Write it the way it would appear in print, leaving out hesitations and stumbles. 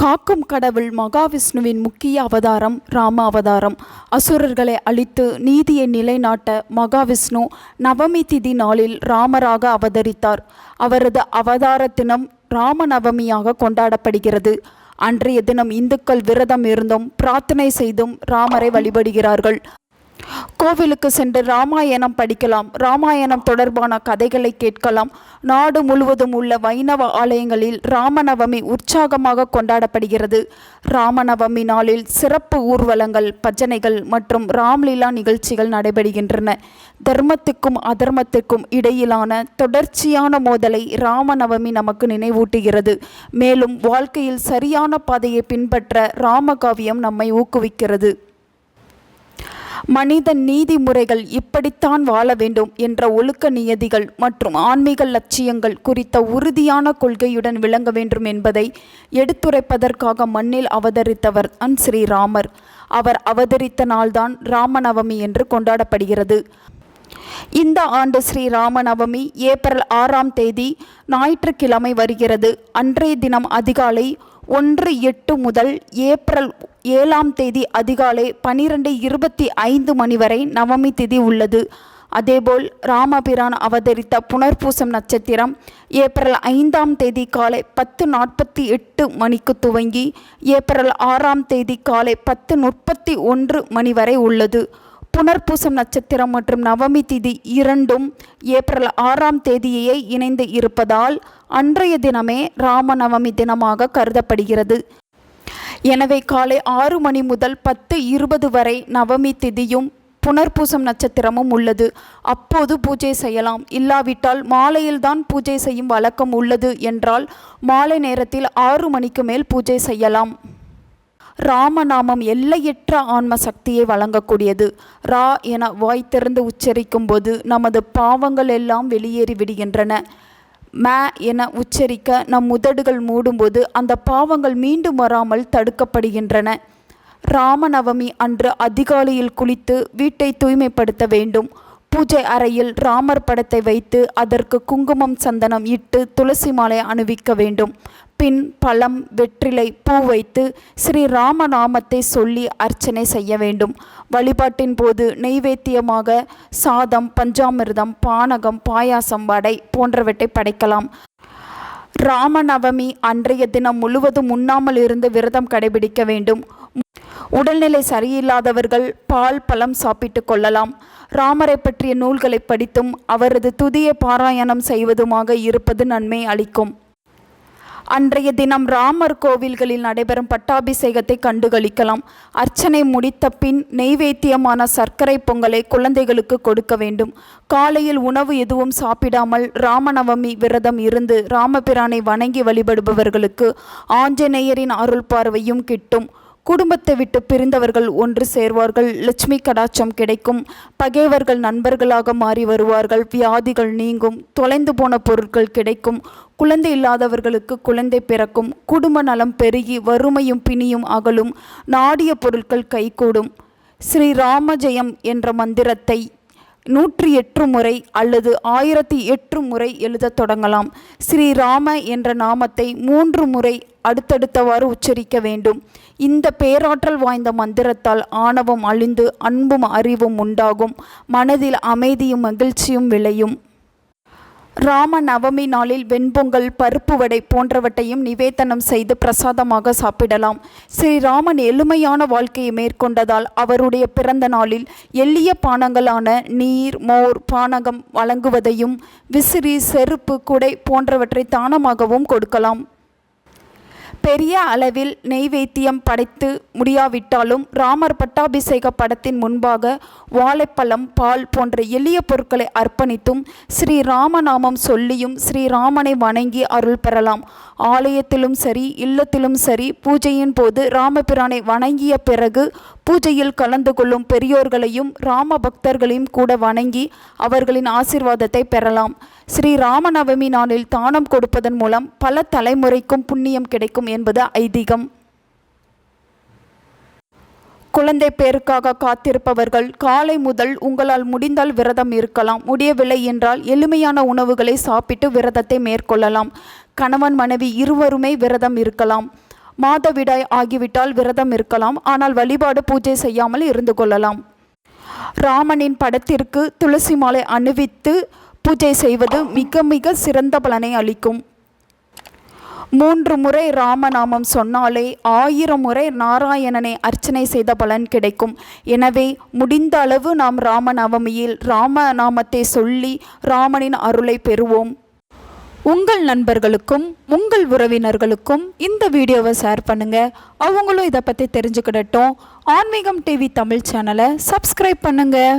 காக்கும் கடவுள் மகாவிஷ்ணுவின் முக்கிய அவதாரம் ராம அவதாரம். அசுரர்களை அழித்து நீதியை நிலைநாட்ட மகாவிஷ்ணு நவமி திதி நாளில் ராமராக அவதரித்தார். அவரது அவதார தினம் ராமநவமியாக கொண்டாடப்படுகிறது. அன்றைய தினம் இந்துக்கள் விரதம் இருந்தும் பிரார்த்தனை செய்தும் ராமரை வழிபடுகிறார்கள். கோவிலுக்கு சென்று ராமாயணம் படிக்கலாம். ராமாயணம் தொடர்பான கதைகளை கேட்கலாம். நாடு முழுவதும் உள்ள வைணவ ஆலயங்களில் ராமநவமி உற்சாகமாக கொண்டாடப்படுகிறது. ராமநவமி நாளில் சிறப்பு ஊர்வலங்கள், பஜனைகள் மற்றும் ராம்லீலா நிகழ்ச்சிகள் நடைபெறுகின்றன. தர்மத்துக்கும் அதர்மத்திற்கும் இடையிலான தொடர்ச்சியான மோதலை ராமநவமி நமக்கு நினைவூட்டுகிறது. மேலும் வாழ்க்கையில் சரியான பாதையை பின்பற்ற ராமகாவியம் நம்மை ஊக்குவிக்கிறது. மனித நீதி முறைகள் இப்படித்தான் வாழ வேண்டும் என்ற ஒழுக்க நியதிகள் மற்றும் ஆன்மீக லட்சியங்கள் குறித்த உறுதியான கொள்கையுடன் விளங்க வேண்டும் என்பதை எடுத்துரைப்பதற்காக மண்ணில் அவதரித்தவர் ஸ்ரீராமர். அவர் அவதரித்த நாள்தான் ராமநவமி என்று கொண்டாடப்படுகிறது. இந்த ஆண்டு ஸ்ரீராமநவமி ஏப்ரல் 6ஆம் தேதி ஞாயிற்றுக்கிழமை வருகிறது. அன்றைய தினம் அதிகாலை 1:08 முதல் ஏப்ரல் 7ஆம் தேதி அதிகாலை 12:25 மணி வரை நவமி திதி உள்ளது. அதேபோல் ராமபிரான் அவதரித்த புனர்பூசம் நட்சத்திரம் ஏப்ரல் 5ஆம் தேதி காலை 10:48 மணிக்கு துவங்கி ஏப்ரல் 6ஆம் தேதி காலை 10:31 மணி வரை உள்ளது. புனர்பூசம் நட்சத்திரம் மற்றும் நவமி திதி இரண்டும் ஏப்ரல் 6ஆம் தேதியே இணைந்து இருப்பதால் அன்றைய தினமே ராமநவமி தினமாக கருதப்படுகிறது. எனவே காலை 6 மணி முதல் 10:20 வரை நவமி திதியும் புனர்பூசம் நட்சத்திரமும் உள்ளது. அப்போது பூஜை செய்யலாம். இல்லாவிட்டால் மாலையில்தான் பூஜை செய்யும் வழக்கம் உள்ளது என்றால் மாலை நேரத்தில் 6 மணிக்கு மேல் பூஜை செய்யலாம். ராமநாமம் எல்லையற்ற ஆன்ம சக்தியை வழங்கக்கூடியது. ரா என வாய் திறந்து உச்சரிக்கும் போது நமது பாவங்கள் எல்லாம் வெளியேறி விடுகின்றன. ம என உச்சரிக்க நம் உதடுகள் மூடும்போது அந்த பாவங்கள் மீண்டும் வராமல் தடுக்கப்படுகின்றன. ராமநவமி அன்று அதிகாலையில் குளித்து வீட்டை தூய்மைப்படுத்த வேண்டும். பூஜை அறையில் ராமர் படத்தை வைத்து அதற்கு குங்குமம், சந்தனம் இட்டு துளசி மாலை அணிவிக்க வேண்டும். பின் பழம், வெற்றிலை, பூ வைத்து ஸ்ரீராம நாமத்தை சொல்லி அர்ச்சனை செய்ய வேண்டும். வழிபாட்டின் போது நெய்வேத்தியமாக சாதம், பஞ்சாமிர்தம், பானகம், பாயாசம், வடை போன்றவற்றை படைக்கலாம். ராமநவமி அன்றைய தினம் முழுவதும் உண்ணாமல் இருந்து விரதம் கடைபிடிக்க வேண்டும். உடல்நிலை சரியில்லாதவர்கள் பால், பழம் சாப்பிட்டு கொள்ளலாம். ராமரை பற்றிய நூல்களை படித்தும் அவரது துதியை பாராயணம் செய்வதுமாக இருப்பது நன்மை அளிக்கும். அன்றைய தினம் ராமர் கோவில்களில் நடைபெறும் பட்டாபிஷேகத்தை கண்டுகளிக்கலாம். அர்ச்சனை முடித்த பின் நெய்வேத்தியமான சர்க்கரை பொங்கலை குழந்தைகளுக்கு கொடுக்க வேண்டும். காலையில் உணவு எதுவும் சாப்பிடாமல் ராமநவமி விரதம் இருந்து ராமபிரானை வணங்கி வழிபடுபவர்களுக்கு ஆஞ்சநேயரின் அருள் பார்வையும் கிட்டும். குடும்பத்தை விட்டு பிரிந்தவர்கள் ஒன்று சேர்வார்கள். லட்சுமி கடாட்சம் கிடைக்கும். பகைவர்கள் நண்பர்களாக மாறி வருவார்கள். வியாதிகள் நீங்கும். தொலைந்து போன பொருட்கள் கிடைக்கும். குழந்தை இல்லாதவர்களுக்கு குழந்தை பிறக்கும். குடும்ப நலம் பெருகி வறுமையும் பிணியும் அகலும். நாடிய பொருட்கள் கைகூடும். ஸ்ரீராம ஜெயம் என்ற மந்திரத்தை 108 முறை அல்லது 1008 முறை எழுத தொடங்கலாம். ஸ்ரீராம என்ற நாமத்தை 3 முறை அடுத்தடுத்தவாறு உச்சரிக்க வேண்டும். இந்த பேராற்றல் வாய்ந்த மந்திரத்தால் ஆணவம் அழிந்து அன்பும் அறிவும் உண்டாகும். மனதில் அமைதியும் மகிழ்ச்சியும் விளையும். ராம நவமி நாளில் வெண்பொங்கல், பருப்பு வடை போன்றவற்றையும் நிவேதனம் செய்து பிரசாதமாக சாப்பிடலாம். ஸ்ரீராமன் எளிமையான வாழ்க்கையை மேற்கொண்டதால் அவருடைய பிறந்த நாளில் எளிய பானங்களான நீர், மோர், பானகம் வழங்குவதையும் விசிறி, செருப்பு, குடை போன்றவற்றை தானமாகவும் கொடுக்கலாம். பெரிய அளவில் நெய்வேத்தியம் படைத்து முடியாவிட்டாலும் ராமர் பட்டாபிஷேக படத்தின் முன்பாக வாழைப்பழம், பால் போன்ற எளிய பொருட்களை அர்ப்பணித்தும் ஸ்ரீராமநாமம் சொல்லியும் ஸ்ரீராமனை வணங்கி அருள் பெறலாம். ஆலயத்திலும் சரி இல்லத்திலும் சரி பூஜையின் போது ராமபிரானை வணங்கிய பிறகு பூஜையில் கலந்து கொள்ளும் பெரியோர்களையும் ராம பக்தர்களையும் கூட வணங்கி அவர்களின் ஆசீர்வாதத்தை பெறலாம். ஸ்ரீராமநவமி நாளில் தானம் கொடுப்பதன் மூலம் பல தலைமுறைக்கும் புண்ணியம் கிடைக்கும் என்பது ஐதீகம். குழந்தை பேருக்காக காத்திருப்பவர்கள் காலை முதல் உங்களால் முடிந்தால் விரதம் இருக்கலாம். முடியவில்லை என்றால் எளிமையான உணவுகளை சாப்பிட்டு விரதத்தை மேற்கொள்ளலாம். கணவன் மனைவி இருவருமே விரதம் இருக்கலாம். மாதவிடாய் ஆகிவிட்டால் விரதம் இருக்கலாம், ஆனால் வழிபாடு பூஜை செய்யாமல் இருந்து கொள்ளலாம். ராமனின் படத்திற்கு துளசி மாலை அணிவித்து பூஜை செய்வது மிக மிக சிறந்த பலனை அளிக்கும். 3 முறை ராமநாமம் சொன்னாலே 1000 முறை நாராயணனை அர்ச்சனை செய்த பலன் கிடைக்கும். எனவே முடிந்த அளவு நாம் ராமநவமியில் ராமநாமத்தை சொல்லி ராமனின் அருளை பெறுவோம். உங்கள் நண்பர்களுக்கும் உங்கள் உறவினர்களுக்கும் இந்த வீடியோவை ஷேர் பண்ணுங்கள். அவங்களும் இதை பற்றி தெரிஞ்சுக்கிடட்டும். ஆன்மீகம் டிவி தமிழ் சேனலை சப்ஸ்கிரைப் பண்ணுங்கள்.